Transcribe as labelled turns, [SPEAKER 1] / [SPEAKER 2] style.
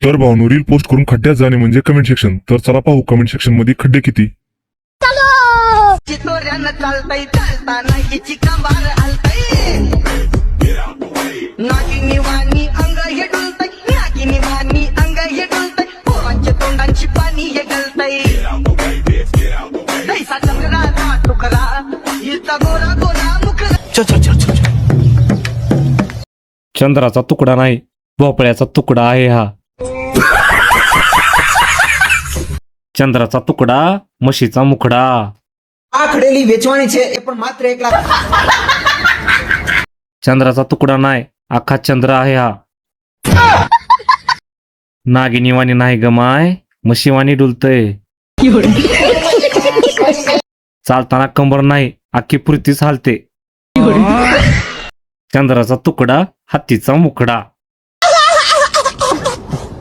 [SPEAKER 1] तर भावनो reel post करून खड्ड्यात जाणे म्हणजे कमेंट सेक्शन. तर चला पाहू कमेंट सेक्शन मध्ये खड्डे किती.
[SPEAKER 2] चितोऱ्यानं चालतंय चालताना हिची कंबार हलतंय नागिनी वाणी अंग हे डुलतंय नागिनी वाणी अंग हे डुलतंय पोरांच्या तोंडांची पाणी हे गलतंय दैसा चंद्राचा तुकडा हिचा गोरा गोरा मुखरा.
[SPEAKER 3] चंद्राचा तुकडा नाही, भोपळ्याचा तुकडा आहे हा. चंद्राचा तुकडा म्हशीचा मुखडा.
[SPEAKER 4] આખડેલી વેચવાની છે એ પણ માત્ર 1 લાખ.
[SPEAKER 3] चंद्राचा तुकडा नाही, अख्खा चंद्र आहे हा. नागिनीवाणी नाही गमाय, म्हशीवाणी डुलतय. चालताना कंबर नाही, अख्खी पुरतीच हालते. चंद्राचा तुकडा हत्तीचा मुखडा.